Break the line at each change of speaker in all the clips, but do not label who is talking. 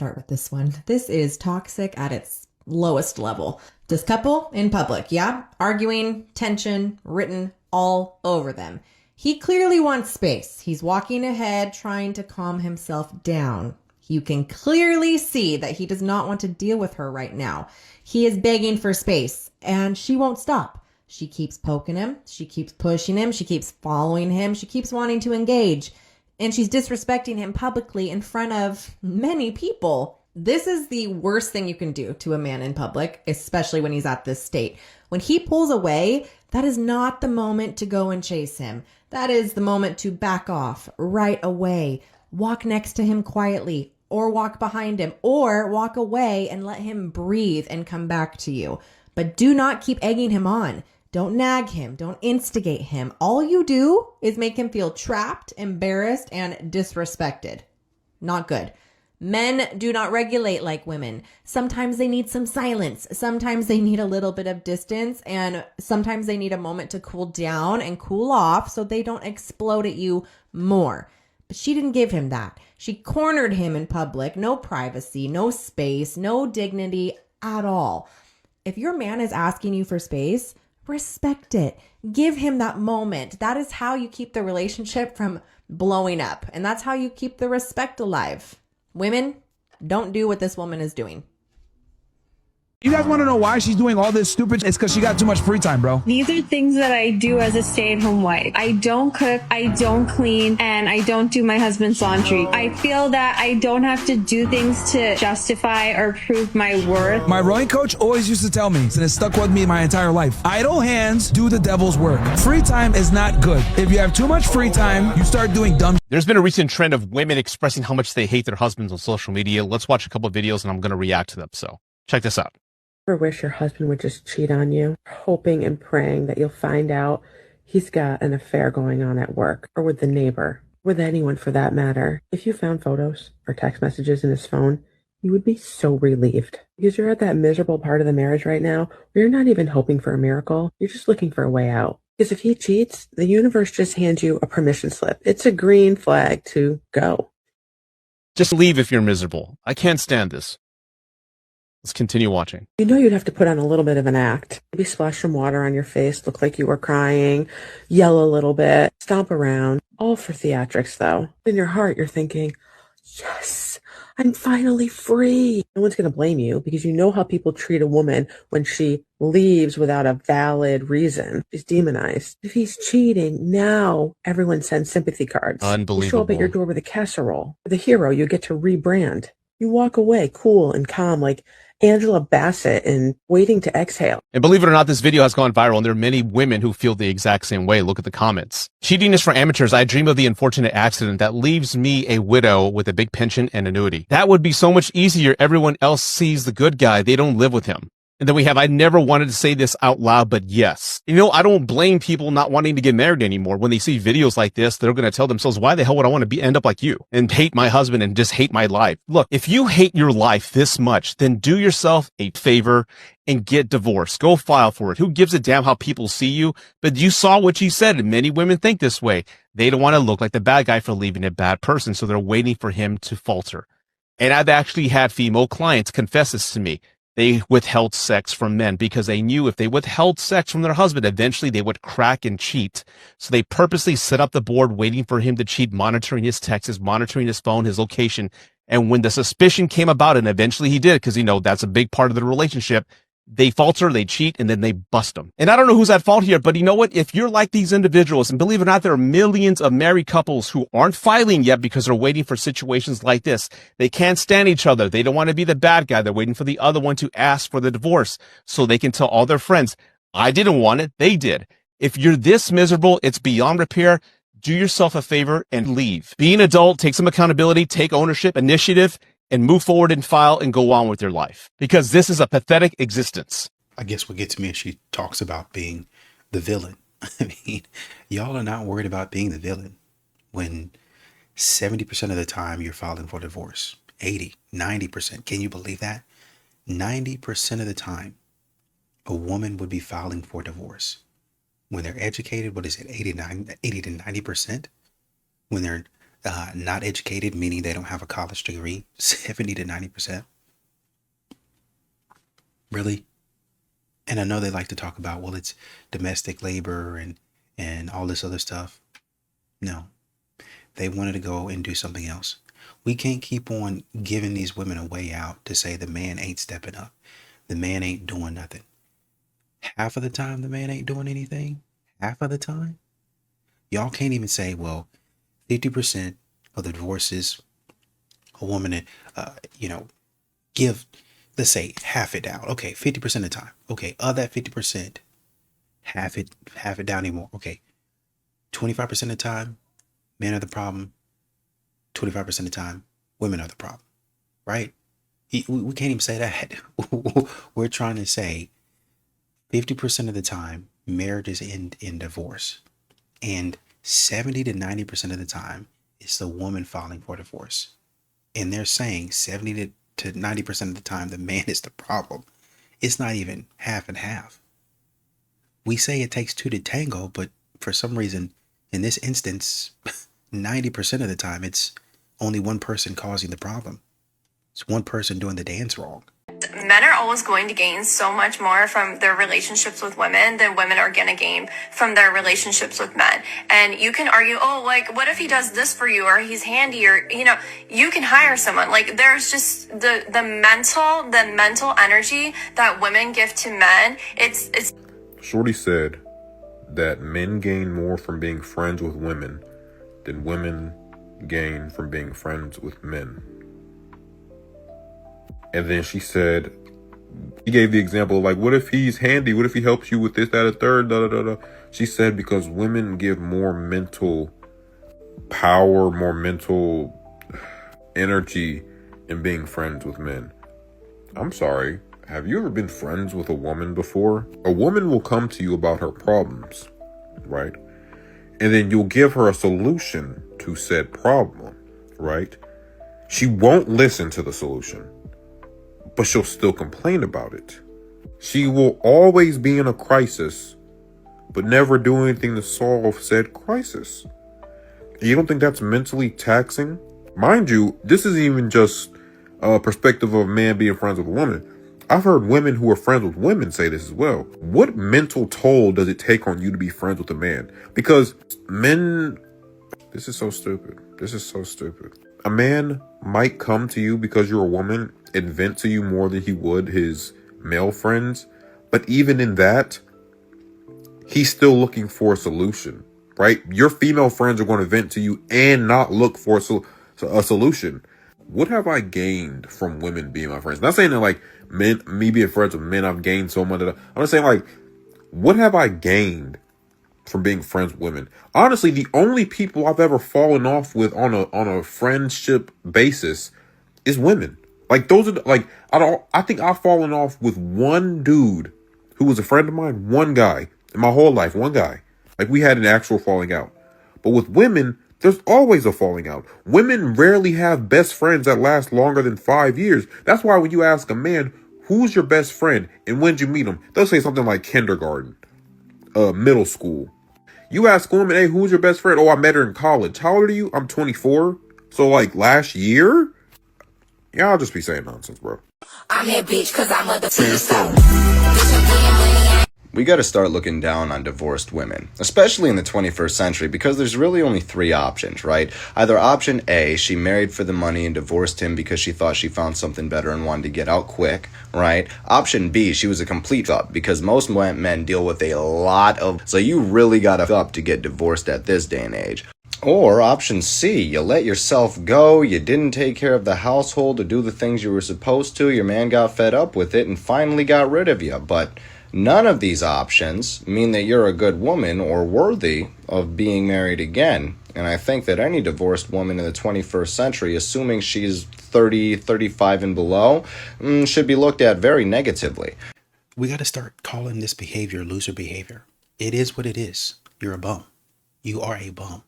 start with this one. This is toxic at its lowest level. This couple in public, yeah? Arguing, tension, written all over them. He clearly wants space. He's walking ahead, trying to calm himself down. You can clearly see that he does not want to deal with her right now. He is begging for space, and she won't stop. She keeps poking him. She keeps pushing him. She keeps following him. She keeps wanting to engage. And she's disrespecting him publicly in front of many people. This is the worst thing you can do to a man in public, especially when he's at this state. When he pulls away, that is not the moment to go and chase him. That is the moment to back off right away. Walk next to him quietly, or walk behind him, or walk away and let him breathe and come back to you. But do not keep egging him on. Don't nag him. Don't instigate him. All you do is make him feel trapped, embarrassed, and disrespected. Not good. Men do not regulate like women. Sometimes they need some silence. Sometimes they need a little bit of distance, and sometimes they need a moment to cool down and cool off so they don't explode at you more. But she didn't give him that. She cornered him in public. No privacy, no space, no dignity at all. If your man is asking you for space, respect it. Give him that moment. That is how you keep the relationship from blowing up. And that's how you keep the respect alive. Women, don't do what this woman is doing.
You guys want to know why she's doing all this stupid? It's because she got too much free time, bro.
These are things that I do as a stay-at-home wife. I don't cook, I don't clean, and I don't do my husband's laundry. I feel that I don't have to do things to justify or prove my worth.
My rowing coach always used to tell me, and it stuck with me my entire life, idle hands do the devil's work. Free time is not good. If you have too much free time, you start doing dumb.
There's been a recent trend of women expressing how much they hate their husbands on social media. Let's watch a couple of videos and I'm going to react to them. So check this out.
Ever wish your husband would just cheat on you, hoping and praying that you'll find out he's got an affair going on at work or with the neighbor, with anyone for that matter? If you found photos or text messages in his phone, you would be so relieved because you're at that miserable part of the marriage right now where you're not even hoping for a miracle. You're just looking for a way out. Because if he cheats, the universe just hands you a permission slip. It's a green flag to go.
Just leave if you're miserable. I can't stand this. Let's continue watching.
You know you'd have to put on a little bit of an act. Maybe splash some water on your face, look like you were crying, yell a little bit, stomp around. All for theatrics, though. In your heart, you're thinking, yes, I'm finally free. No one's going to blame you because you know how people treat a woman when she leaves without a valid reason. She's demonized. If he's cheating, now everyone sends sympathy cards.
Unbelievable.
You show up at your door with a casserole. For the hero, you get to rebrand. You walk away cool and calm like Angela Bassett and Waiting to Exhale.
And believe it or not, this video has gone viral, and there are many women who feel the exact same way. Look at the comments. Cheating is for amateurs. I dream of the unfortunate accident that leaves me a widow with a big pension and annuity. That would be so much easier. Everyone else sees the good guy. They don't live with him. And then we have, I never wanted to say this out loud, but yes. You know, I don't blame people not wanting to get married anymore. When they see videos like this, they're going to tell themselves, why the hell would I want to end up like you and hate my husband and just hate my life? Look, if you hate your life this much, then do yourself a favor and get divorced. Go file for it. Who gives a damn how people see you? But you saw what she said, and many women think this way. They don't want to look like the bad guy for leaving a bad person, so they're waiting for him to falter. And I've actually had female clients confess this to me. They withheld sex from men because they knew if they withheld sex from their husband, eventually they would crack and cheat. So they purposely set up the board waiting for him to cheat, monitoring his texts, monitoring his phone, his location. And when the suspicion came about, and eventually he did, because, you know, that's a big part of the relationship, they falter, they cheat, and then they bust them. And I don't know who's at fault here, but you know what? If you're like these individuals, and believe it or not, there are millions of married couples who aren't filing yet because they're waiting for situations like this. They can't stand each other. They don't want to be the bad guy. They're waiting for the other one to ask for the divorce so they can tell all their friends, I didn't want it, they did. If you're this miserable, it's beyond repair. Do yourself a favor and leave. Be an adult, take some accountability, take ownership, initiative, and move forward and file and go on with your life, because this is a pathetic existence.
I guess what gets me is she talks about being the villain. I mean, y'all are not worried about being the villain when 70% of the time you're filing for divorce. 80, 90%. Can you believe that? 90% of the time a woman would be filing for divorce. When they're educated, what is it, 80 to 90%? When they're not educated, meaning they don't have a college degree, 70 to 90%. Really? And I know they like to talk about, well, it's domestic labor and all this other stuff. No, they wanted to go and do something else. We can't keep on giving these women a way out to say the man ain't stepping up. The man ain't doing nothing. Half of the time, the man ain't doing anything. Half of the time. Y'all can't even say, well, 50% of the divorces, a woman, give, let's say, half it down. Okay, 50% of the time. Okay, of that 50%, half it down anymore. Okay, 25% of the time, men are the problem. 25% of the time, women are the problem. Right? We can't even say that. We're trying to say 50% of the time, marriages end in divorce. And 70 to 90% of the time, it's the woman filing for divorce. And they're saying 70 to 90% of the time, the man is the problem. It's not even half and half. We say it takes two to tango, but for some reason, in this instance, 90% of the time, it's only one person causing the problem. It's one person doing the dance wrong.
Men are always going to gain so much more from their relationships with women than women are going to gain from their relationships with men. And you can argue, oh, like, what if he does this for you, or he's handy, or, you can hire someone. Like, there's just the mental energy that women give to men. It's
Shorty said that men gain more from being friends with women than women gain from being friends with men. And then she said, he gave the example, like, what if he's handy? What if he helps you with this, that, and third, da, da, da, da. She said because women give more mental power, more mental energy in being friends with men. I'm sorry. Have you ever been friends with a woman before? A woman will come to you about her problems, right? And then you'll give her a solution to said problem, right? She won't listen to the solution, but she'll still complain about it. She will always be in a crisis, but never do anything to solve said crisis. You don't think that's mentally taxing? Mind you, this is even just a perspective of a man being friends with a woman. I've heard women who are friends with women say this as well. What mental toll does it take on you to be friends with a man? Because men, this is so stupid. This is so stupid. A man might come to you because you're a woman and vent to you more than he would his male friends. But even in that, he's still looking for a solution, right? Your female friends are going to vent to you and not look for a solution. What have I gained from women being my friends? Not saying that like me being friends with men, I've gained so much. I'm just saying like, what have I gained from being friends with women? Honestly, the only people I've ever fallen off with on a friendship basis is women. Like those are like, I think I've fallen off with one dude who was a friend of mine, one guy in my whole life, one guy. Like we had an actual falling out. But with women, there's always a falling out. Women rarely have best friends that last longer than 5 years. That's why when you ask a man, who's your best friend and when did you meet him? They'll say something like kindergarten, middle school. You ask a woman, hey, who's your best friend? Oh, I met her in college. How old are you? I'm 24. So like last year? Yeah, I'll just be saying nonsense, bro.
I'm that bitch because I'm a
We got to start looking down on divorced women, especially in the 21st century, because there's really only three options, right? Either option A, she married for the money and divorced him because she thought she found something better and wanted to get out quick, right? Option B, she was a complete up because most men deal with a lot of, so you really got to up to get divorced at this day and age. Or option C, you let yourself go, you didn't take care of the household or do the things you were supposed to, your man got fed up with it and finally got rid of you. But none of these options mean that you're a good woman or worthy of being married again. And I think that any divorced woman in the 21st century, assuming she's 30, 35 and below, should be looked at very negatively.
We got to start calling this behavior loser behavior. It is what it is. You're a bum. You are a bum.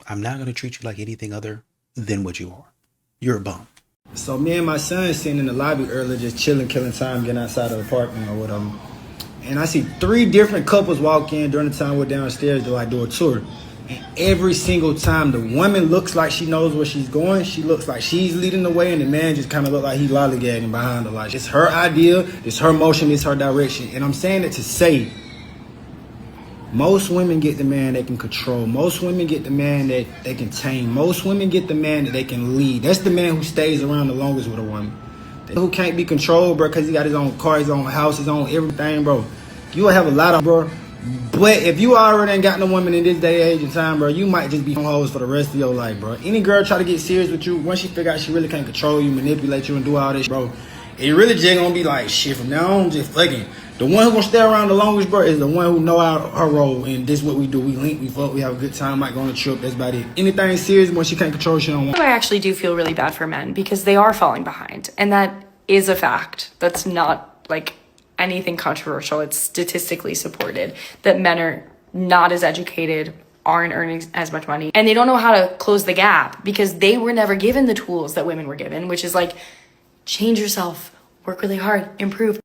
I'm not going to treat you like anything other than what you are. You're a bum.
So me and my son sitting in the lobby earlier, just chilling, killing time, getting outside of the apartment or whatever. And I see 3 different couples walk in during the time we're downstairs. I do a tour. And every single time the woman looks like she knows where she's going, she looks like she's leading the way, and the man just kind of look like he's lollygagging behind her. Like, it's her idea, it's her motion, it's her direction. And I'm saying it to say, most women get the man they can control. Most women get the man that they can tame. Most women get the man that they can lead. That's the man who stays around the longest with a woman. Who can't be controlled, bro, because he got his own car, his own house, his own everything, bro. You will have a lot of, bro. But if you already ain't got no woman in this day, age, and time, bro, you might just be on hoes for the rest of your life, bro. Any girl try to get serious with you, once she figure out she really can't control you, manipulate you, and do all this, bro, it really just gonna be like, shit, from now on, just fucking. The one who gonna stay around the longest, bro, is the one who know her role, and this is what we do. We link, we fuck, we have a good time, might go on a trip, that's about it. Anything serious, when she can't control, she don't want.
I actually do feel really bad for men because they are falling behind, and that is a fact. That's not like anything controversial. It's statistically supported that men are not as educated, aren't earning as much money, and they don't know how to close the gap because they were never given the tools that women were given, which is like, change yourself, work really hard, improve.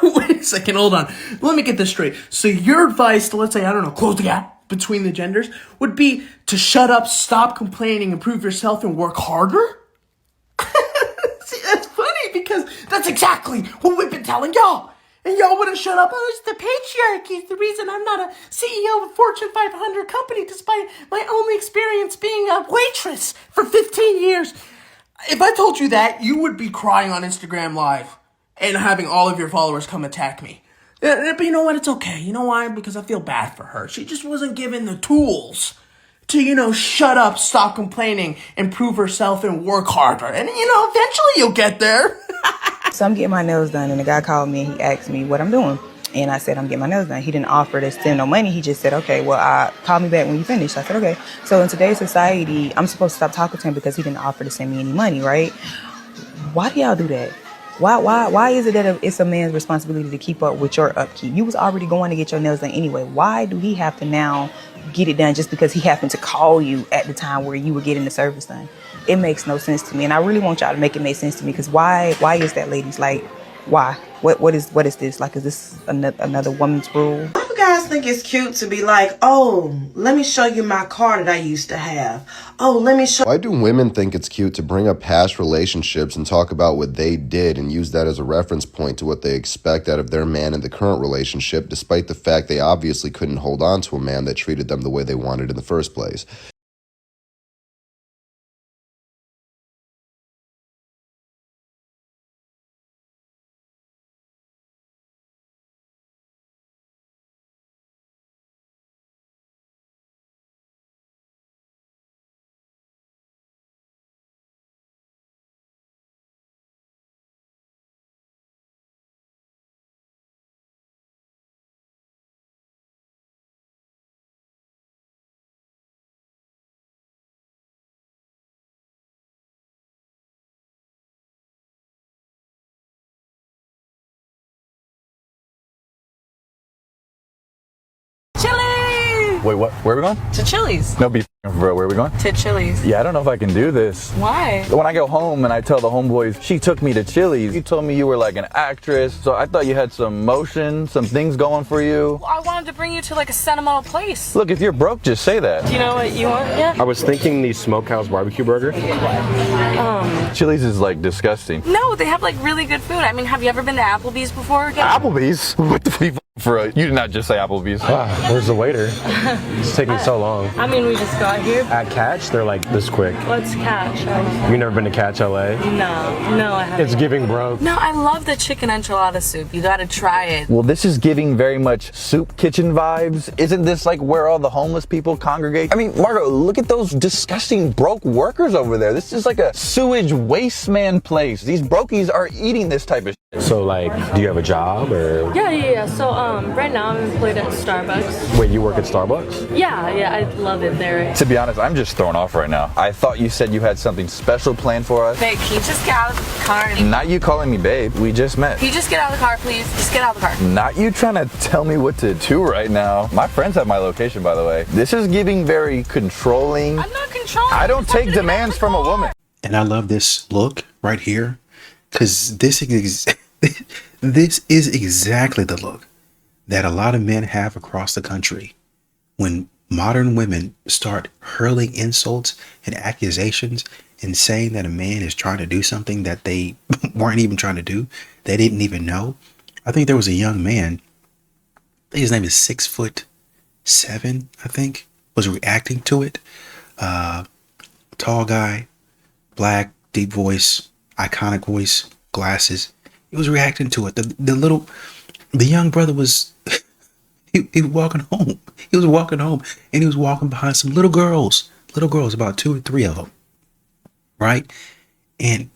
Wait a second, hold on. Let me get this straight. So your advice to, let's say, I don't know, close the gap between the genders would be to shut up, stop complaining, improve yourself, and work harder? See, that's funny because that's exactly what we've been telling y'all. And y'all wouldn't shut up. Oh, it's the patriarchy. It's the reason I'm not a CEO of a Fortune 500 company despite my only experience being a waitress for 15 years. If I told you that, you would be crying on Instagram Live and having all of your followers come attack me. But you know what? It's okay. You know why? Because I feel bad for her. She just wasn't given the tools to, shut up, stop complaining, improve herself, and work harder. And, eventually you'll get there.
So I'm getting my nails done, and the guy called me and he asked me what I'm doing. And I said, I'm getting my nails done. He didn't offer to send no money. He just said, okay, well, call me back when you finish. I said, okay. So in today's society, I'm supposed to stop talking to him because he didn't offer to send me any money, right? Why do y'all do that? Why is it that it's a man's responsibility to keep up with your upkeep? You was already going to get your nails done anyway. Why do he have to now get it done just because he happened to call you at the time where you were getting the service done? It makes no sense to me. And I really want y'all to make it make sense to me, because why is that, ladies? Like, why? What is this? Like, is this another woman's rule?
Why do you guys think it's cute to be like, oh, let me show you my car that I used to have? Oh, let me show.
Why do women think it's cute to bring up past relationships and talk about what they did and use that as a reference point to what they expect out of their man in the current relationship, despite the fact they obviously couldn't hold on to a man that treated them the way they wanted in the first place?
Wait, what? Where are we going?
To Chili's.
No, be for real. Where are we going?
To Chili's.
Yeah, I don't know if I can do this.
Why?
When I go home and I tell the homeboys, she took me to Chili's. You told me you were like an actress, so I thought you had some motion, some things going for you.
Well, I wanted to bring you to like a sentimental place.
Look, if you're broke, just say that.
Do you know what you want? Yeah.
I was thinking the Smokehouse barbecue burger.
Chili's is like disgusting.
No, they have like really good food. I mean, have you ever been to Applebee's before?
Applebee's? What the f*** for a... You did not just say Applebee's.
Where's the waiter? It's taking so long.
I mean, we just got here.
At Catch, they're like this quick.
What's Catch?
You've never been to Catch LA?
No, I haven't.
It's giving broke.
No, I love the chicken enchilada soup. You gotta try it.
Well, this is giving very much soup kitchen vibes. Isn't this like where all the homeless people congregate? I mean, Margot, look at those disgusting broke workers over there. This is like a sewage waste man place. These brokies are eating this type of shit.
So, like, do you have a job or?
Yeah. So, right now I'm employed at Starbucks.
Wait, you work at Starbucks?
Yeah, I love it there.
To be honest, I'm just thrown off right now. I thought you said you had something special planned for us.
Babe, can you just get out of the car?
Not you calling me babe. We just met.
Can you just get out of the car, please? Just get out of the car.
Not you trying to tell me what to do right now. My friends have my location, by the way. This is giving very controlling.
I'm not controlling.
I don't take demands from a woman.
And I love this look right here, because this is exactly the look that a lot of men have across the country when modern women start hurling insults and accusations and saying that a man is trying to do something that they weren't even trying to do, they didn't even know. I think there was a young man, I think his name is 6'7", I think, was reacting to it. Tall guy, black, deep voice, iconic voice, glasses. He was reacting to it. The young brother was he was walking home. He was walking home and he was walking behind some little girls, about 2 or 3 of them, right? And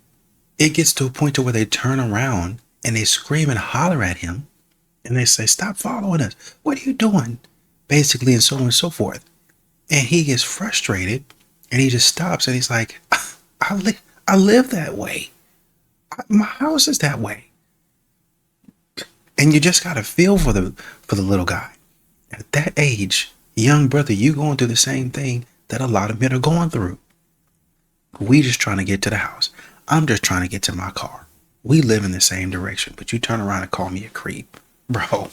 it gets to a point to where they turn around and they scream and holler at him and they say, "Stop following us. What are you doing?" Basically, and so on and so forth. And he gets frustrated and he just stops and he's like, I live that way. My house is that way. And you just got to feel for the little guy. At that age, young brother, you going through the same thing that a lot of men are going through. We just trying to get to the house. I'm just trying to get to my car. We live in the same direction, but you turn around and call me a creep. Bro.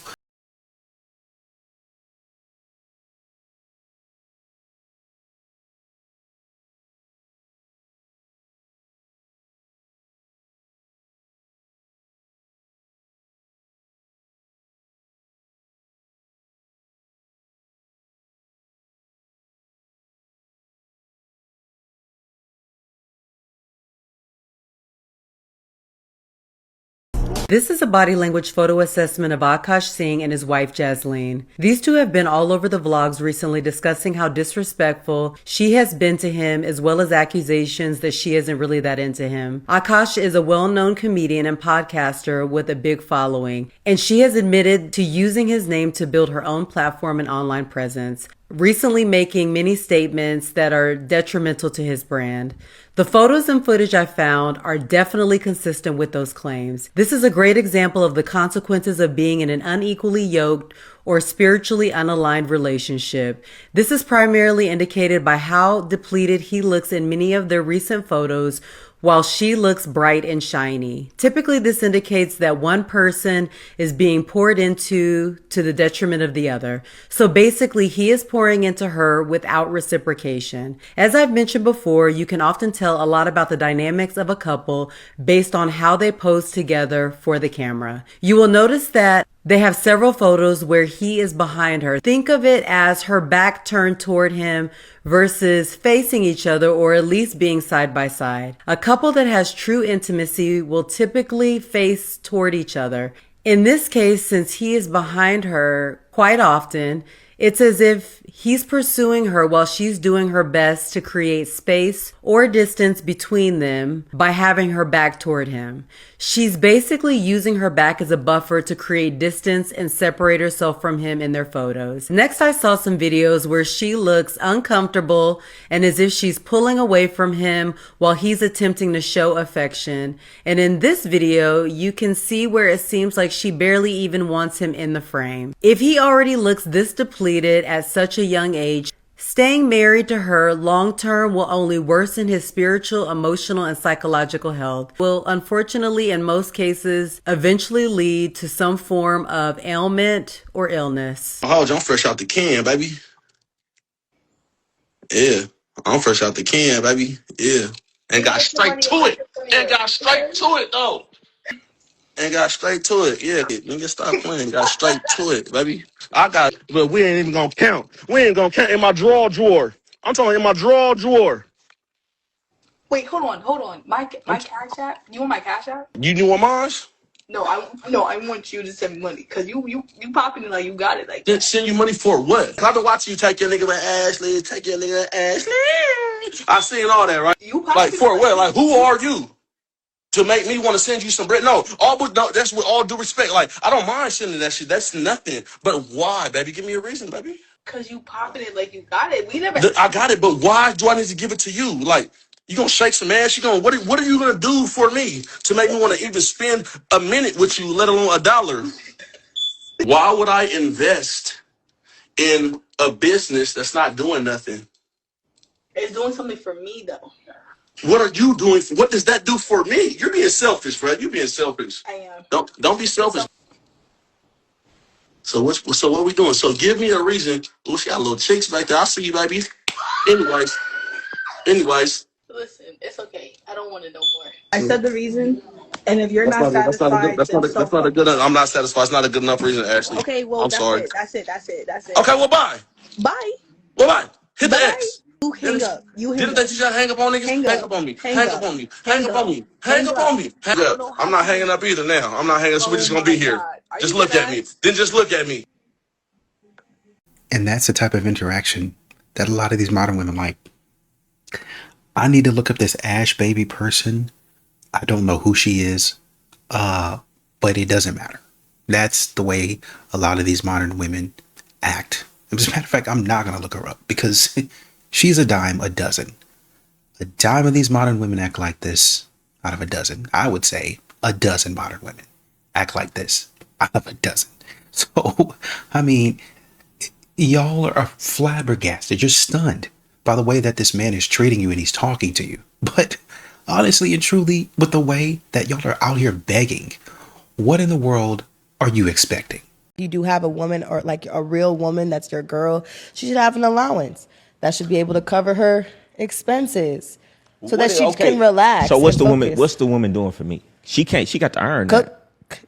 This is a body language photo assessment of Akash Singh and his wife Jasleen. These two have been all over the vlogs recently discussing how disrespectful she has been to him, as well as accusations that she isn't really that into him. Akash is a well-known comedian and podcaster with a big following, and she has admitted to using his name to build her own platform and online presence, recently making many statements that are detrimental to his brand. The photos and footage I found are definitely consistent with those claims. This is a great example of the consequences of being in an unequally yoked or spiritually unaligned relationship. This is primarily indicated by how depleted he looks in many of their recent photos, while she looks bright and shiny. Typically, this indicates that one person is being poured into to the detriment of the other. So basically, he is pouring into her without reciprocation. As I've mentioned before, you can often tell a lot about the dynamics of a couple based on how they pose together for the camera. You will notice that they have several photos where he is behind her. Think of it as her back turned toward him versus facing each other, or at least being side by side. A couple that has true intimacy will typically face toward each other. In this case, since he is behind her quite often, it's as if he's pursuing her while she's doing her best to create space or distance between them by having her back toward him. She's basically using her back as a buffer to create distance and separate herself from him in their photos. Next, I saw some videos where she looks uncomfortable and as if she's pulling away from him while he's attempting to show affection. And in this video, you can see where it seems like she barely even wants him in the frame. If he already looks this depleted at such a young age, staying married to her long term will only worsen his spiritual, emotional, and psychological health. Will unfortunately, in most cases, eventually lead to some form of ailment or illness.
Oh, I'm fresh out the can, baby. Yeah, I'm fresh out the can, baby. Yeah. And got straight to it. And got straight to it, though. And got straight to it. Yeah, nigga, stop playing. Got straight to it, baby. But we ain't even gonna count. We ain't gonna count in my drawer. I'm talking in my drawer.
Wait, hold on. My cash app. You want my cash app?
You knew what mine?
No, I want you to send me money because you popping it like you got it like.
Then send you money for what? 'Cause I've been watching you take your nigga with Ashley, I seen all that, right?
You
like for what? Like who are you to make me want to send you some bread? No, that's with all due respect. Like I don't mind sending that shit. That's nothing. But why, baby? Give me a reason, baby.
Cause you popping it like you got it. We never.
I got it, but why do I need to give it to you? Like you gonna shake some ass? What are you gonna do for me to make me want to even spend a minute with you, let alone $1? Why would I invest in a business that's not doing nothing?
It's doing something for me though.
What are you doing? What does that do for me? You're being selfish, Fred. You're being selfish.
I am.
Don't be selfish. So what we doing? So give me a reason. Oh, she got little chicks back there. I see you, baby. Anyways.
Listen, it's okay. I don't want to know more. I said the reason, and if you're
That's
not
not
satisfied,
that's not a good. I'm not satisfied. It's not a good enough reason, Ashley.
okay, well,
I'm
that's
sorry.
it. That's it.
Okay, well, bye.
Bye.
Well, bye. Hit the
Bye.
X.
You hang up.
Didn't they teach you how to hang up on niggas? Hang up on me. Hang up on me. Hang up on me. Hang up on me. Hang up. I'm not hanging up either now. I'm not hanging up. So we're just gonna be here. Just look at me. Then just look at me.
And that's the type of interaction that a lot of these modern women like. I need to look up this Ash baby person. I don't know who she is, but it doesn't matter. That's the way a lot of these modern women act. As a matter of fact, I'm not going to look her up because she's a dime a dozen. A dime of these modern women act like this out of a dozen. I would say a dozen modern women act like this out of a dozen. So, I mean, y'all are flabbergasted. You're stunned by the way that this man is treating you and he's talking to you. But honestly and truly, with the way that y'all are out here begging, what in the world are you expecting?
You do have a woman or like a real woman that's your girl, she should have an allowance that should be able to cover her expenses so that she can relax.
So what's the woman doing for me? She got to earn
cook,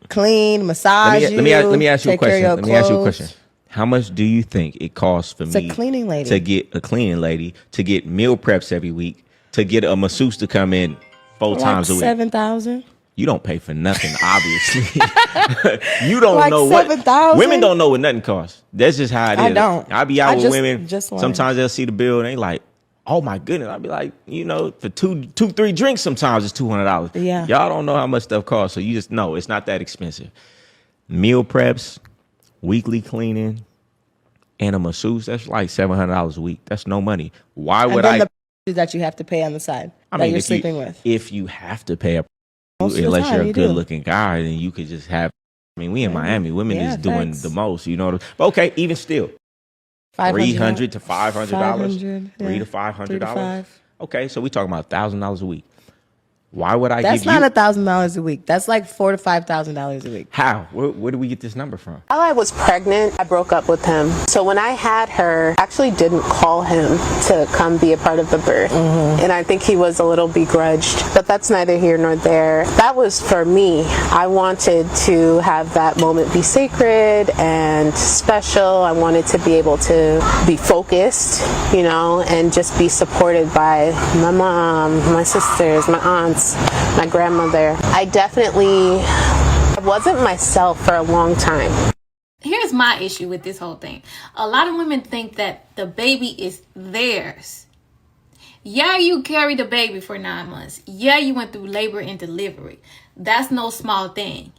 clean, massage.
Let me ask you a question. How much do you think it costs for me to get a cleaning lady, to get meal preps every week, to get a masseuse to come in 4 times a week?
$7,000.
You don't pay for nothing, obviously. You don't
like
know what
7,000?
Women don't know what nothing costs. That's just how it is.
I don't.
I be out with women.
Just
sometimes they'll see the bill and they like, oh my goodness. I'll be like, for two, 3 drinks, sometimes it's $200.
Yeah.
Y'all don't know how much stuff costs, so you just know it's not that expensive. Meal preps, weekly cleaning, and a masseuse, that's like $700 a week. That's no money. Why would
and then the that you have to pay on the side that you're sleeping with.
If you have to pay unless you're a good looking guy, then you could just have. I mean, we in Miami, women is doing the most. But okay, even still, $300 to $500, $300 to $500. Okay, so we talking about $1,000 a week. Why would I?
That's not $1,000 a week. That's like $4,000 to $5,000 a week.
How? Where do we get this number from?
While I was pregnant, I broke up with him. So when I had her, I actually didn't call him to come be a part of the birth. And I think he was a little begrudged, but that's neither here nor there. That was for me. I wanted to have that moment be sacred and special. I wanted to be able to be focused, and just be supported by my mom, my sisters, my aunts, my grandmother. I wasn't myself for a long time.
Here's my issue with this whole thing. A lot of women think that the baby is theirs. Yeah, you carried the baby for 9 months. Yeah, you went through labor and delivery. That's no small thing.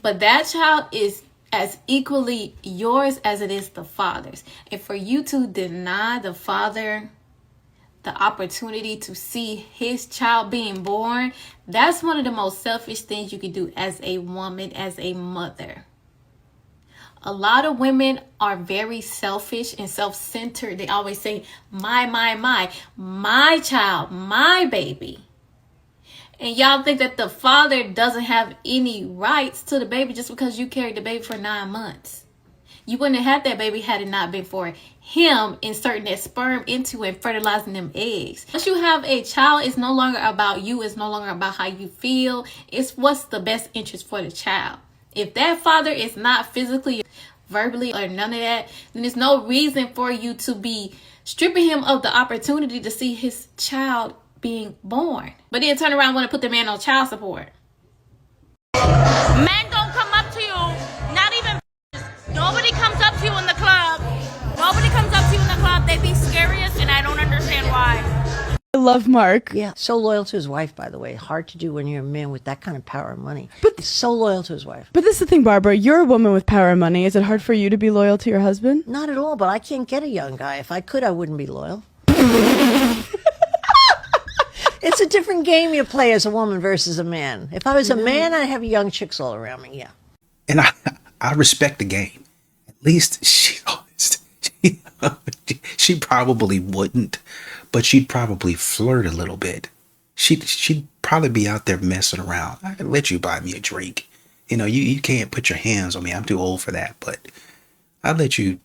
But that child is as equally yours as it is the father's. And for you to deny the father the opportunity to see his child being born, that's one of the most selfish things you can do as a woman, as a mother. A lot of women are very selfish and self-centered. They always say, my child, my baby. And y'all think that the father doesn't have any rights to the baby just because you carried the baby for 9 months. You wouldn't have had that baby had it not been for him inserting that sperm into and fertilizing them eggs. Once you have a child, it's no longer about you. It's no longer about how you feel. It's what's the best interest for the child. If that father is not physically, verbally, or none of that, then there's no reason for you to be stripping him of the opportunity to see his child being born. But then turn around and want to put the man on child support.
Men don't come up to you, not even nobody comes up to you in the club. Nobody comes up to you in the club. They be scariest, and I don't understand why.
I love Mark.
Yeah, so loyal to his wife, by the way. Hard to do when you're a man with that kind of power and money. But he's so loyal to his wife.
But this is the thing, Barbara. You're a woman with power and money. Is it hard for you to be loyal to your husband?
Not at all, but I can't get a young guy. If I could, I wouldn't be loyal. It's a different game you play as a woman versus a man. If I was a man, I'd have young chicks all around me, yeah.
And I respect the game. At least she's honest. She probably wouldn't, but she'd probably flirt a little bit. She'd probably be out there messing around. I'd let you buy me a drink. you can't put your hands on me. I'm too old for that, but I'll let you,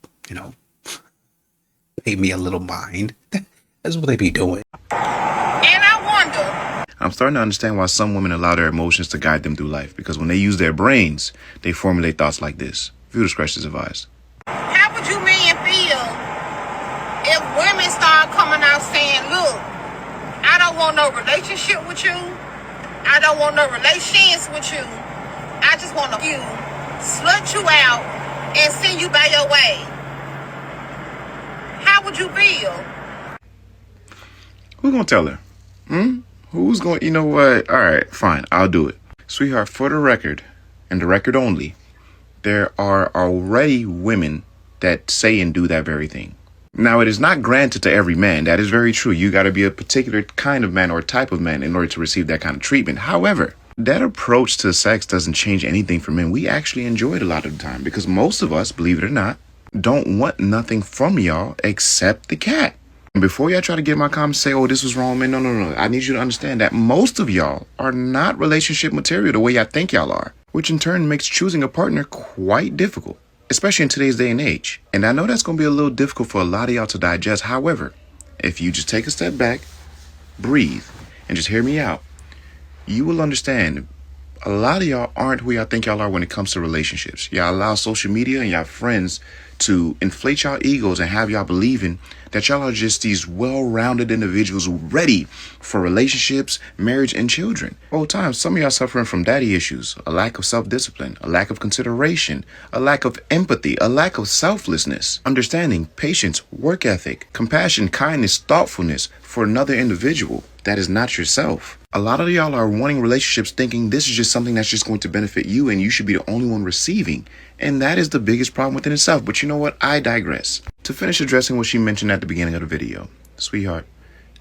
pay me a little mind. That's what they be doing.
And I wonder.
I'm starting to understand why some women allow their emotions to guide them through life, because when they use their brains, they formulate thoughts like this. Viewer discretion is advised.
How would you men feel if women start coming out saying, look, I don't want no relationship with you. I don't want no relations with you. I just want you, slut you out, and send you by your way. How would you feel?
Who's gonna tell her? Who's going, you know what? All right, fine, I'll do it. Sweetheart, for the record, and the record only, there are already women that say and do that very thing. Now, it is not granted to every man. That is very true. You got to be a particular kind of man or type of man in order to receive that kind of treatment. However, that approach to sex doesn't change anything for men. We actually enjoy it a lot of the time because most of us, believe it or not, don't want nothing from y'all except the cat. And before y'all try to get my comments say, oh, this was wrong, man. No. I need you to understand that most of y'all are not relationship material the way y'all think y'all are, which in turn makes choosing a partner quite difficult, especially in today's day and age. And I know that's going to be a little difficult for a lot of y'all to digest. However, if you just take a step back, breathe, and just hear me out, you will understand a lot of y'all aren't who y'all think y'all are when it comes to relationships. Y'all allow social media and y'all friends to inflate y'all egos and have y'all believing that y'all are just these well-rounded individuals ready for relationships, marriage, and children. All times, some of y'all suffering from daddy issues, a lack of self-discipline, a lack of consideration, a lack of empathy, a lack of selflessness, understanding, patience, work ethic, compassion, kindness, thoughtfulness for another individual that is not yourself. A lot of y'all are wanting relationships thinking this is just something that's just going to benefit you and you should be the only one receiving. And that is the biggest problem within itself. But you know what? I digress. To finish addressing what she mentioned at the beginning of the video, sweetheart,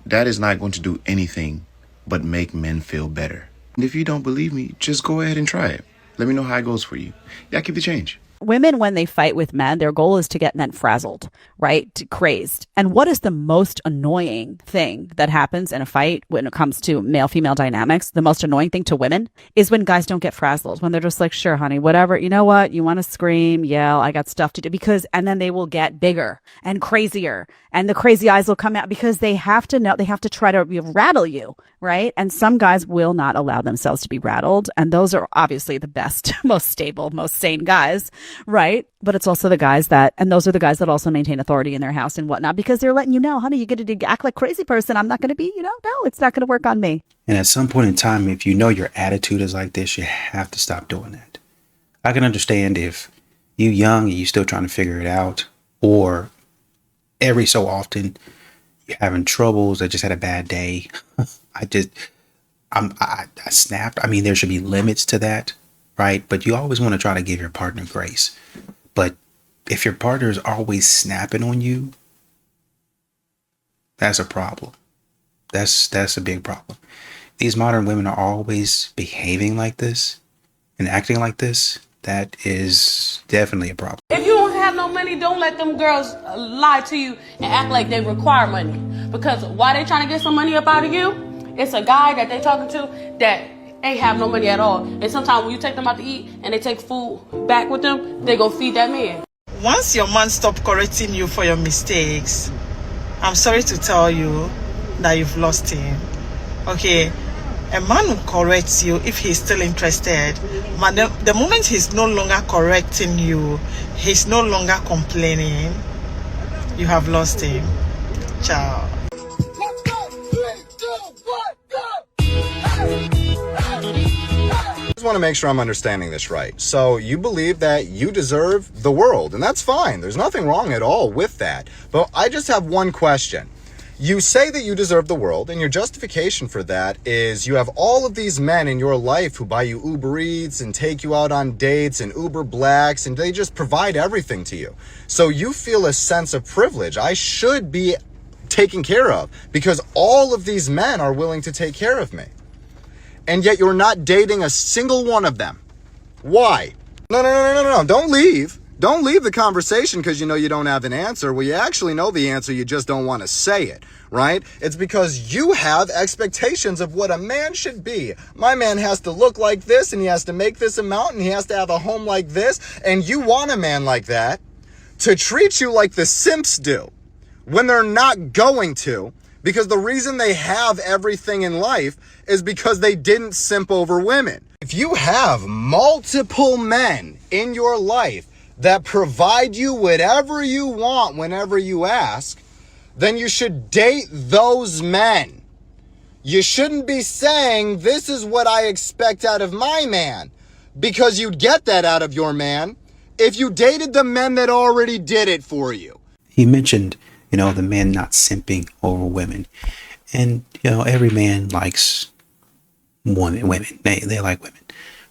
that is not going to do anything but make men feel better. And if you don't believe me, just go ahead and try it. Let me know how it goes for you. Yeah, keep the change.
Women, when they fight with men, their goal is to get men frazzled, right? Crazed. And what is the most annoying thing that happens in a fight when it comes to male-female dynamics? The most annoying thing to women is when guys don't get frazzled, when they're just like, sure, honey, whatever. You know what? You want to scream, yell, I got stuff to do. And then they will get bigger and crazier and the crazy eyes will come out because they have to know, they have to try to rattle you, right? And some guys will not allow themselves to be rattled. And those are obviously the best, most stable, most sane guys. Right. But it's also the guys and those are the guys that also maintain authority in their house and whatnot, because they're letting you know, honey, you get to act like crazy person. I'm not going to be, no, it's not going to work on me.
And at some point in time, if you know your attitude is like this, you have to stop doing that. I can understand if you're young and you're still trying to figure it out, or every so often you're having troubles. I just had a bad day. I snapped. I mean, there should be limits to that. Right. But you always want to try to give your partner grace. But if your partner is always snapping on you, that's a problem. That's a big problem. These modern women are always behaving like this and acting like this. That is definitely a problem.
If you don't have no money, don't let them girls lie to you and act like they require money. Because why they trying to get some money up out of you? It's a guy that they talking to that ain't have no money at all. And sometimes when you take them out to eat and they take food back with them, they go feed that man.
Once your man stop correcting you for your mistakes, I'm sorry to tell you that you've lost him. Okay, a man will correct you if he's still interested. But the moment he's no longer correcting you, he's no longer complaining, you have lost him. Ciao.
I just want to make sure I'm understanding this right. So you believe that you deserve the world, and that's fine. There's nothing wrong at all with that. But I just have one question. You say that you deserve the world, and your justification for that is you have all of these men in your life who buy you Uber Eats and take you out on dates and Uber Blacks, and they just provide everything to you. So you feel a sense of privilege. I should be taken care of because all of these men are willing to take care of me. And yet you're not dating a single one of them. Why? No. Don't leave. Don't leave the conversation because you know you don't have an answer. Well, you actually know the answer, you just don't want to say it, right? It's because you have expectations of what a man should be. My man has to look like this, and he has to make this amount, and he has to have a home like this, and you want a man like that to treat you like the simps do when they're not going to, because the reason they have everything in life is because they didn't simp over women. If you have multiple men in your life that provide you whatever you want whenever you ask, then you should date those men. You shouldn't be saying, this is what I expect out of my man, because you'd get that out of your man if you dated the men that already did it for you.
He mentioned, the men not simping over women. And, every man likes women. They like women,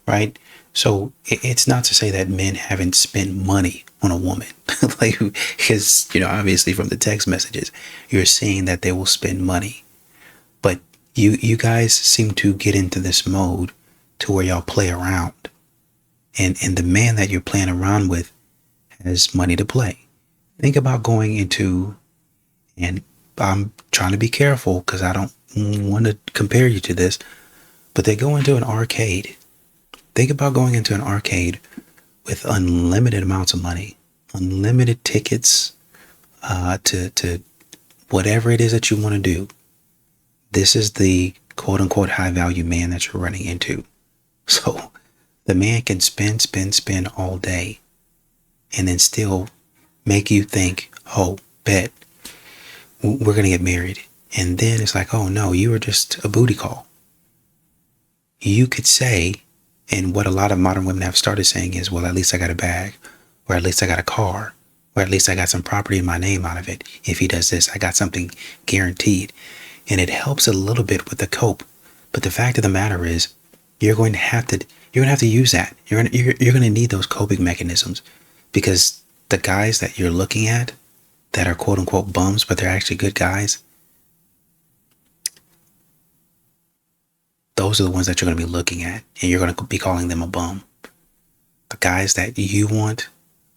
right? So it's not to say that men haven't spent money on a woman. Because, obviously from the text messages, you're seeing that they will spend money. But you guys seem to get into this mode to where y'all play around. And the man that you're playing around with has money to play. Think about going into, and I'm trying to be careful because I don't want to compare you to this, but they go into an arcade. Think about going into an arcade with unlimited amounts of money, unlimited tickets to whatever it is that you want to do. This is the quote unquote high value man that you're running into. So the man can spend all day and then still make you think, oh, bet we're going to get married. And then it's like, oh no, you were just a booty call. You could say, and what a lot of modern women have started saying is, well, at least I got a bag, or at least I got a car, or at least I got some property in my name out of it. If he does this, I got something guaranteed. And it helps a little bit with the cope. But the fact of the matter is, you're going to have to use that. You're going to need those coping mechanisms, because the guys that you're looking at that are quote unquote bums, but they're actually good guys, those are the ones that you're going to be looking at, and you're going to be calling them a bum. The guys that you want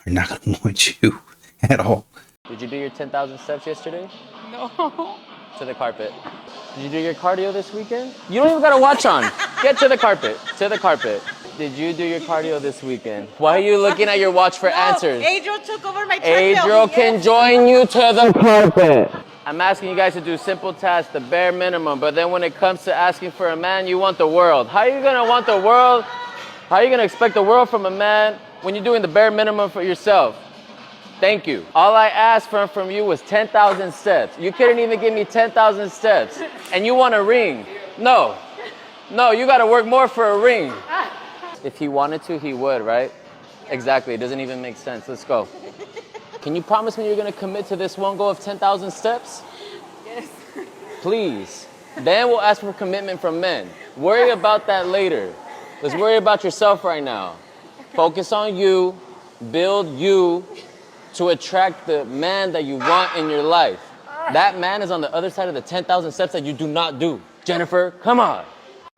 are not going to want you at all.
Did you do your 10,000 steps yesterday?
No.
To the carpet. Did you do your cardio this weekend? You don't even got a watch on. Get to the carpet. To the carpet. Did you do your cardio this weekend? Why are you looking at your watch for answers?
Adriel took over my treadmill.
Adriel can join you to the carpet. I'm asking you guys to do simple tasks, the bare minimum, but then when it comes to asking for a man, you want the world. How are you gonna want the world? How are you gonna expect the world from a man when you're doing the bare minimum for yourself? Thank you. All I asked from you was 10,000 steps. You couldn't even give me 10,000 steps. And you want a ring. No, you gotta work more for a ring. If he wanted to, he would, right? Exactly, it doesn't even make sense. Let's go. Can you promise me you're gonna commit to this one goal of 10,000 steps?
Yes.
Please. Then we'll ask for commitment from men. Worry about that later. Let's worry about yourself right now. Focus on you, build you to attract the man that you want in your life. That man is on the other side of the 10,000 steps that you do not do. Jennifer, come on.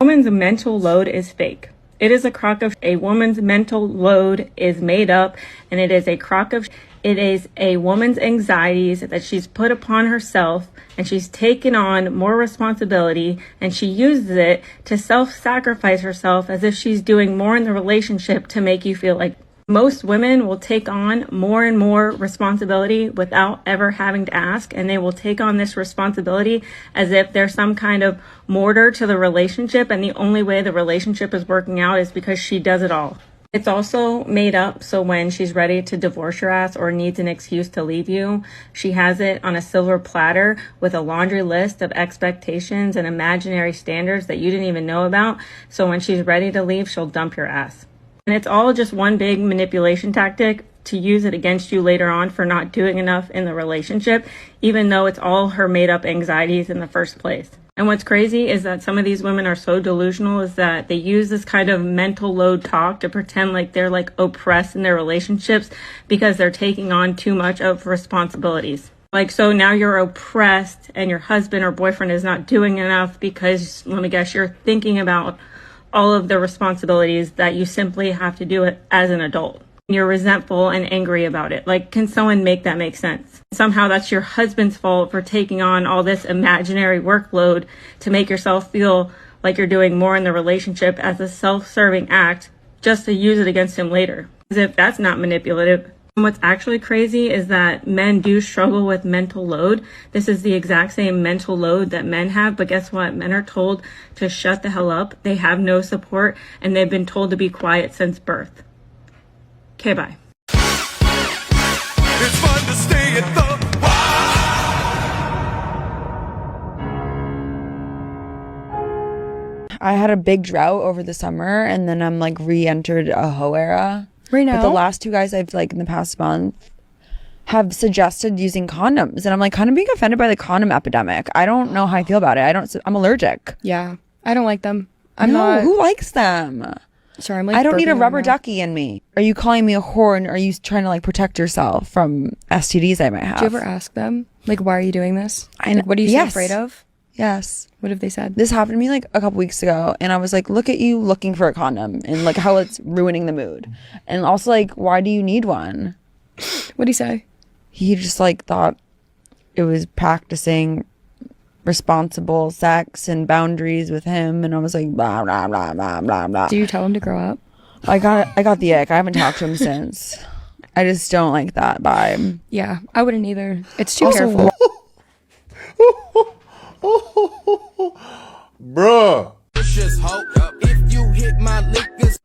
A woman's mental load is fake. It is a crock of a woman's mental load is made up, and it is a crock of it is a woman's anxieties that she's put upon herself, and she's taken on more responsibility, and she uses it to self-sacrifice herself as if she's doing more in the relationship to make you feel like. Most women will take on more and more responsibility without ever having to ask, and they will take on this responsibility as if there's some kind of mortar to the relationship, and the only way the relationship is working out is because she does it all. It's also made up so when she's ready to divorce your ass or needs an excuse to leave you, she has it on a silver platter with a laundry list of expectations and imaginary standards that you didn't even know about, so when she's ready to leave, she'll dump your ass. And it's all just one big manipulation tactic to use it against you later on for not doing enough in the relationship, even though it's all her made up anxieties in the first place. And what's crazy is that some of these women are so delusional is that they use this kind of mental load talk to pretend like they're like oppressed in their relationships because they're taking on too much of responsibilities. Like, so now you're oppressed and your husband or boyfriend is not doing enough because, let me guess, you're thinking about all of the responsibilities that you simply have to do it as an adult. You're resentful and angry about it. Like, can someone make that make sense? Somehow that's your husband's fault for taking on all this imaginary workload to make yourself feel like you're doing more in the relationship as a self-serving act just to use it against him later. As if that's not manipulative. And what's actually crazy is that men do struggle with mental load. This is the exact same mental load that men have, but guess what? Men are told to shut the hell up. They have no support, and they've been told to be quiet since birth. Okay, bye.
It's fun to stay at the
I had a big drought over the summer, and then I'm like re-entered a hoe era.
Right now?
But the last two guys I've like in the past month have suggested using condoms, and I'm like kind of being offended by the condom epidemic. I don't know how I feel about it. I'm allergic.
Yeah, I don't like them.
Who likes them?
Sorry, I'm like
I don't need a
burping
rubber
right now.
ducky in me. Are you calling me a whore, and are you trying to like protect yourself from STDs I might have?
Do you ever ask them, like, why are you doing this?
Like,
what are you so afraid of?
Yes.
What have they said?
This happened to me like a couple weeks ago, and I was like, look at you looking for a condom and like how it's ruining the mood. And also like, why do you need one?
What'd he say?
He just like thought it was practicing responsible sex and boundaries with him, and I was like, blah blah blah blah blah blah.
Do you tell him to grow up?
I got the ick. I haven't talked to him since. I just don't like that vibe.
Yeah, I wouldn't either. It's too
Also,
careful.
bruh.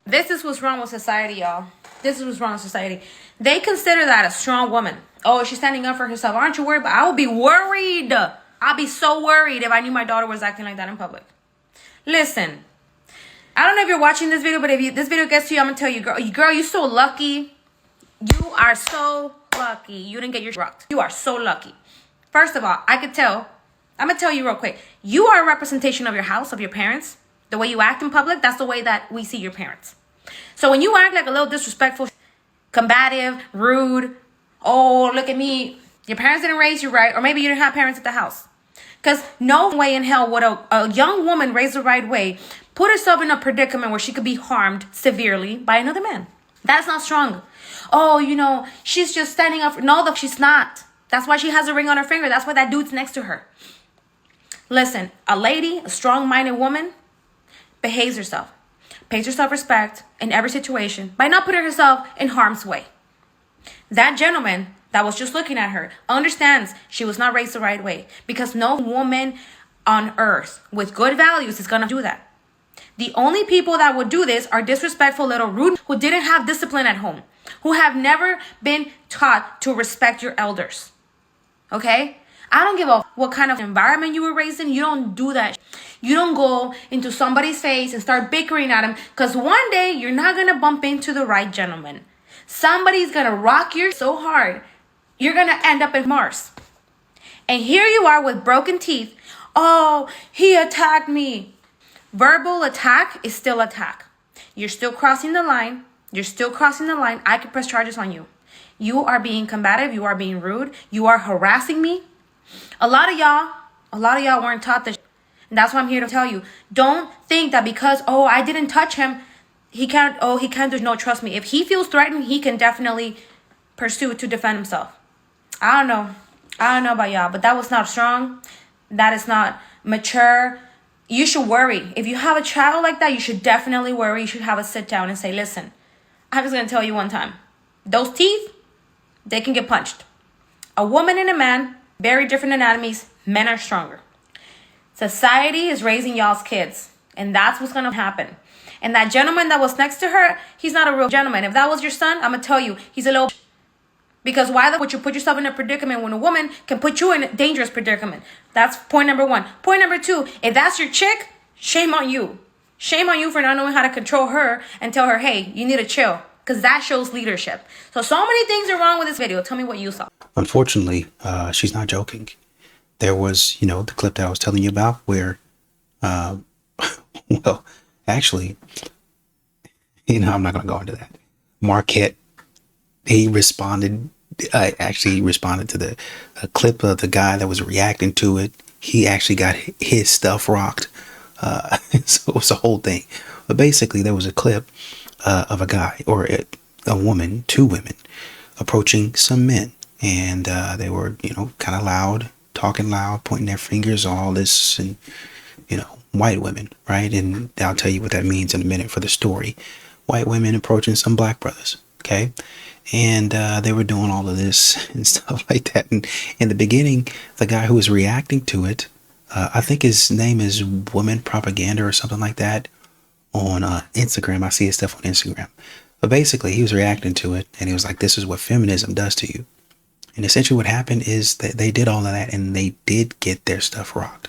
This is what's wrong with society, y'all. This is what's wrong with society. They consider that a strong woman. Oh, she's standing up for herself. Aren't you worried? But I would be worried. I'd be so worried if I knew my daughter was acting like that in public. Listen, I don't know if you're watching this video, but if this video gets to you, I'm gonna tell you, girl, you're so lucky. You are so lucky. You didn't get your rocked. You are so lucky. First of all, I could tell. I'm gonna tell you real quick. You are a representation of your house, of your parents. The way you act in public, that's the way that we see your parents. So when you act like a little disrespectful, combative, rude, oh, look at me, your parents didn't raise you right, or maybe you didn't have parents at the house. Because no way in hell would a young woman raised the right way put herself in a predicament where she could be harmed severely by another man. That's not strong. Oh, you know, she's just standing up. No, she's not. That's why she has a ring on her finger. That's why that dude's next to her. Listen, a lady, a strong-minded woman, behaves herself, pays herself respect in every situation by not putting herself in harm's way. That gentleman that was just looking at her understands she was not raised the right way, because no woman on earth with good values is going to do that. The only people that would do this are disrespectful little rude who didn't have discipline at home, who have never been taught to respect your elders. Okay? I don't give a what kind of environment you were raised in. You don't do that. You don't go into somebody's face and start bickering at them, because one day you're not going to bump into the right gentleman. Somebody's going to rock you so hard, you're going to end up in Mars. And here you are with broken teeth. Oh, he attacked me. Verbal attack is still attack. You're still crossing the line. You're still crossing the line. I could press charges on you. You are being combative. You are being rude. You are harassing me. A lot of y'all weren't taught this. And that's why I'm here to tell you. Don't think that because, oh, I didn't touch him, he can't, there's no, trust me. If he feels threatened, he can definitely pursue to defend himself. I don't know about y'all, but that was not strong. That is not mature. You should worry. If you have a child like that, you should definitely worry. You should have a sit down and say, listen, I'm just going to tell you one time. Those teeth, they can get punched. A woman and a man, very different anatomies. Men are stronger. Society is raising y'all's kids, and that's what's going to happen. And that gentleman that was next to her, he's not a real gentleman. If that was your son, I'm going to tell you, he's a little... Because why would you put yourself in a predicament when a woman can put you in a dangerous predicament? That's point number one. Point number two, if that's your chick, shame on you. Shame on you for not knowing how to control her and tell her, hey, you need to chill. Because that shows leadership. So many things are wrong with this video. Tell me what you saw.
Unfortunately, she's not joking. There was, the clip that I was telling you about where, well, actually, I'm not going to go into that. Marquette, he actually responded to the clip of the guy that was reacting to it. He actually got his stuff rocked. So it was a whole thing. But basically, there was a clip of a guy, or two women, approaching some men. And they were, kind of loud, talking loud, pointing their fingers, all this, and, white women, right? And I'll tell you what that means in a minute for the story. White women approaching some black brothers, okay? And they were doing all of this and stuff like that. And in the beginning, the guy who was reacting to it, I think his name is Woman Propaganda or something like that on Instagram. I see his stuff on Instagram. But basically, he was reacting to it, and he was like, this is what feminism does to you. And essentially what happened is that they did all of that, and they did get their stuff rocked.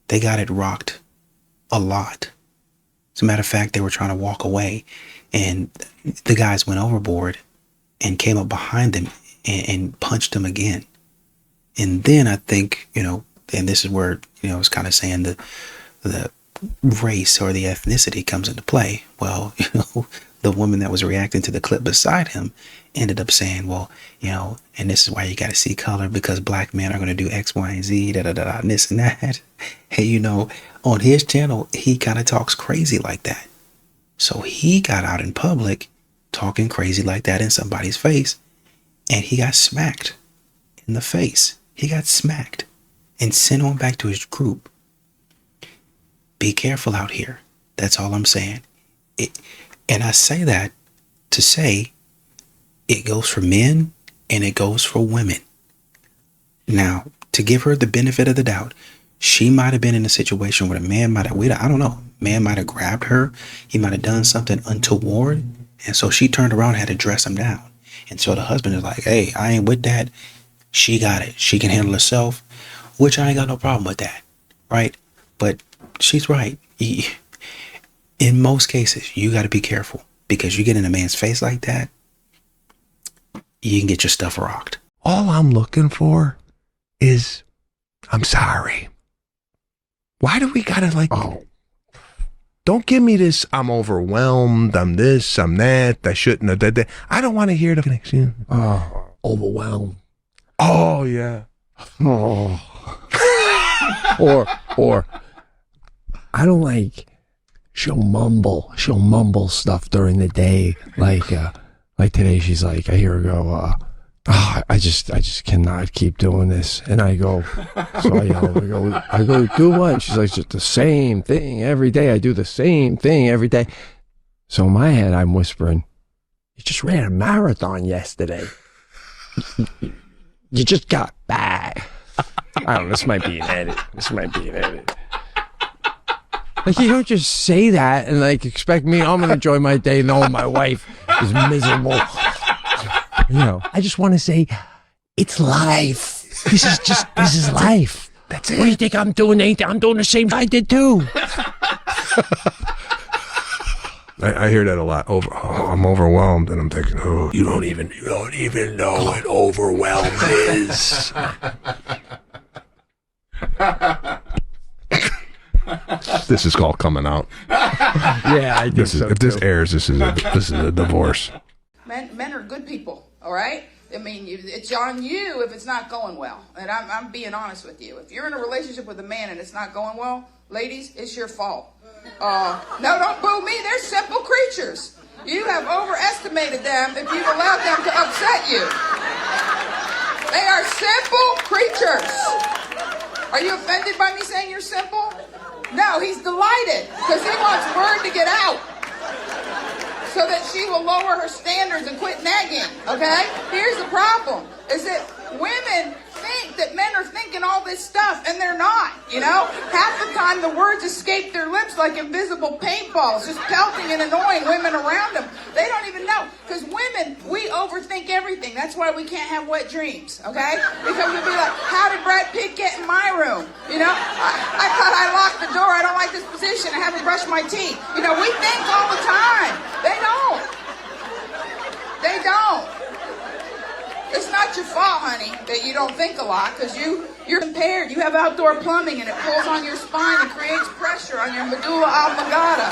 They got it rocked a lot. As a matter of fact, they were trying to walk away, and the guys went overboard and came up behind them and punched them again. And then I think, and this is where, it's kind of saying the race or the ethnicity comes into play. Well, the woman that was reacting to the clip beside him ended up saying, well, and this is why you got to see color, because black men are going to do X, Y, and Z, and this and that. And, on his channel, he kind of talks crazy like that. So he got out in public talking crazy like that in somebody's face, and he got smacked in the face. He got smacked and sent on back to his group. Be careful out here. That's all I'm saying. And I say that to say it goes for men and it goes for women. Now, to give her the benefit of the doubt, she might have been in a situation where a man might have, I don't know, man might have grabbed her. He might have done something untoward. And so she turned around and had to dress him down. And so the husband is like, hey, I ain't with that. She got it. She can handle herself, which I ain't got no problem with that. Right? But she's right. In most cases, you got to be careful, because you get in a man's face like that, you can get your stuff rocked.
All I'm looking for is, I'm sorry. Why do we gotta don't give me this, I'm overwhelmed, I'm this, I'm that, I shouldn't have done that. I don't want to hear the connection.
Oh, overwhelmed.
Oh, yeah.
Oh. or I don't like, she'll mumble stuff during the day. Like today, she's like, I hear her go, I just cannot keep doing this. And I go, so I go, do what? She's like, just the same thing every day. I do the same thing every day. So in my head, I'm whispering, you just ran a marathon yesterday. You just got back. I don't know, this might be an edit. Like, you don't just say that and expect me, I'm gonna enjoy my day knowing my wife is miserable. I just want to say, it's life. This is life. That's it. What do you think I'm doing? I'm doing the same I did too.
I hear that a lot. I'm overwhelmed, and I'm thinking, oh, you don't even know what overwhelmed is. This is called coming out.
Yeah, I think so.
If this airs, this is a divorce.
Men are good people. All right? I mean, it's on you if it's not going well. And I'm being honest with you. If you're in a relationship with a man and it's not going well, ladies, it's your fault. No, don't boo me. They're simple creatures. You have overestimated them if you've allowed them to upset you. They are simple creatures. Are you offended by me saying you're simple? No, he's delighted because he wants word to get out, so that she will lower her standards and quit nagging, okay? Here's the problem, is that women think that men are thinking all this stuff, and they're not, Half the time the words escape their lips like invisible paintballs, just pelting and annoying women around them. They don't even know, because women, we overthink everything. That's why we can't have wet dreams, okay? Because we'll be like, how did Brad Pitt get in my room? I thought I locked the door. I don't like this position. I haven't brushed my teeth. We think all the time. They don't. It's not your fault, honey, that you don't think a lot, because you're impaired. You have outdoor plumbing, and it pulls on your spine and creates pressure on your medulla oblongata.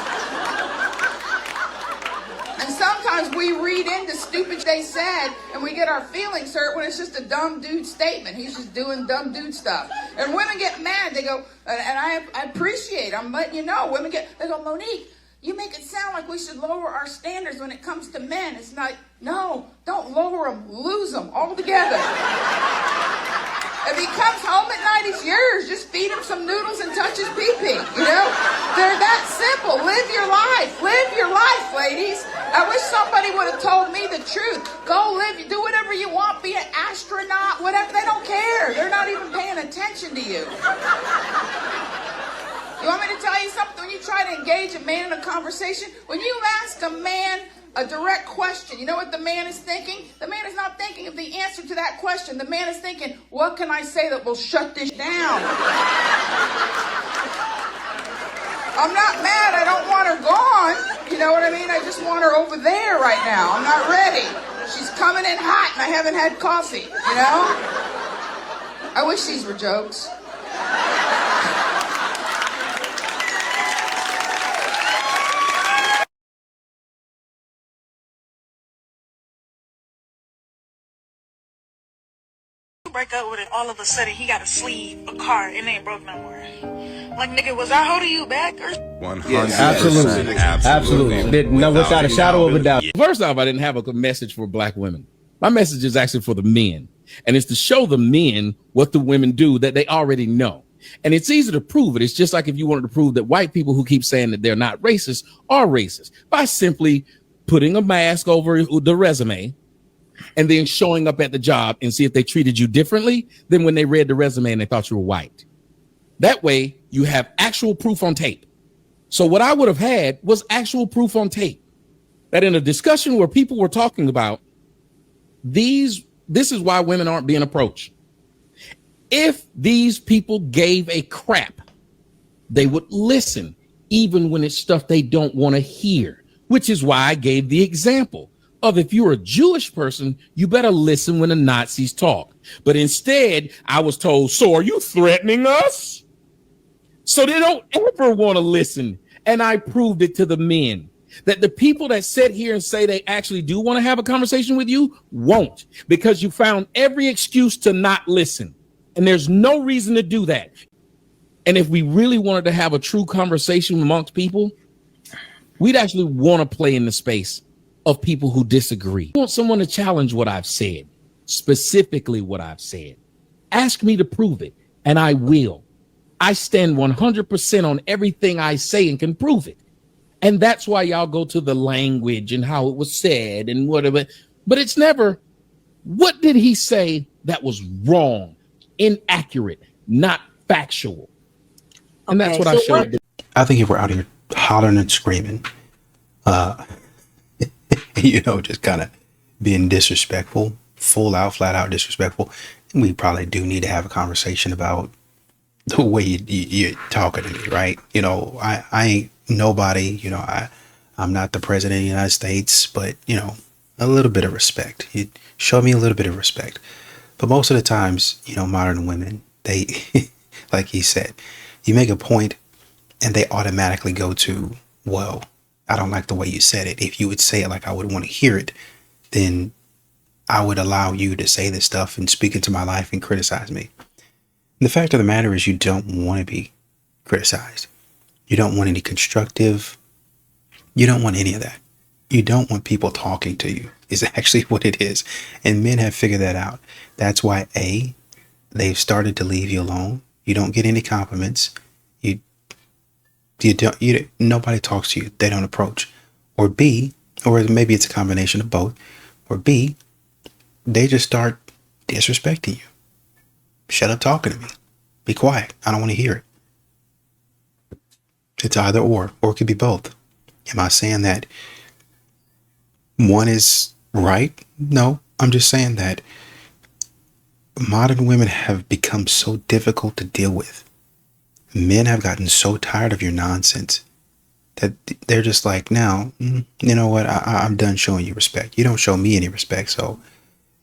And sometimes we read into stupid they said, and we get our feelings hurt when it's just a dumb dude statement. He's just doing dumb dude stuff. And women get mad. They go, and I appreciate, I'm letting you know, they go, Monique, You make it sound like we should lower our standards when it comes to men. It's not, no, don't lower them, lose them altogether. If he comes home at night, he's yours. Just feed him some noodles and touch his pee-pee, you know? They're that simple. Live your life. Live your life, ladies. I wish somebody would have told me the truth. Go live, do whatever you want, be an astronaut, whatever. They don't care. They're not even paying attention to you. You want me to tell you something? When you try to engage a man in a conversation, when you ask a man a direct question, you know what the man is thinking? The man is not thinking of the answer to that question. The man is thinking, what can I say that will shut this down? I'm not mad. I don't want her gone. You know what I mean? I just want her over there right now. I'm not ready. She's coming in hot and I haven't had coffee, you know? I wish these were jokes.
Break up with it, all of a sudden he got a sleeve, a car, and ain't broke no more. Like, nigga, was I holding you back or?
100%.
Absolutely. Didn't know without a shadow of a doubt. First off, I didn't have a message for black women. My message is actually for the men, and it's to show the men what the women do that they already know. And it's easy to prove it. It's just like if you wanted to prove that white people who keep saying that they're not racist are racist by simply putting a mask over the resume and then showing up at the job and see if they treated you differently than when they read the resume and they thought you were white. That way you have actual proof on tape. So what I would have had was actual proof on tape that in a discussion where people were talking about this is why women aren't being approached. If these people gave a crap, they would listen even when it's stuff they don't want to hear, which is why I gave the example of if you're a Jewish person, you better listen when the Nazis talk. But instead, I was told, so are you threatening us? So they don't ever want to listen. And I proved it to the men that the people that sit here and say they actually do want to have a conversation with you won't, because you found every excuse to not listen. And there's no reason to do that. And if we really wanted to have a true conversation amongst people, we'd actually want to play in the space of people who disagree. I want someone to challenge what I've said, specifically what I've said. Ask me to prove it, and I will. I stand 100% on everything I say and can prove it. And that's why y'all go to the language and how it was said and whatever. But it's never, what did he say that was wrong, inaccurate, not factual? And that's what I showed.
I think if we're out here hollering and screaming, you know, just kind of being disrespectful, flat out disrespectful, we probably do need to have a conversation about the way you're talking to me, right? You know, I ain't nobody, you know, I'm not the president of the United States, but, you know, a little bit of respect. You show me a little bit of respect. But most of the times, you know, modern women, they, like he said, you make a point and they automatically go to, well, I don't like the way you said it. If you would say it like I would want to hear it, then I would allow you to say this stuff and speak into my life and criticize me. And the fact of the matter is you don't want to be criticized. You don't want any constructive. You don't want any of that. You don't want people talking to you is actually what it is. And men have figured that out. That's why they've started to leave you alone. You don't get any compliments. Nobody talks to you. They don't approach. Or B, or maybe it's a combination of both. Or B, they just start disrespecting you. Shut up talking to me. Be quiet. I don't want to hear it. It's either or it could be both. Am I saying that one is right? No, I'm just saying that modern women have become so difficult to deal with. Men have gotten so tired of your nonsense that they're just like, now, you know what? I'm done showing you respect. You don't show me any respect. So,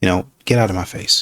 you know, get out of my face.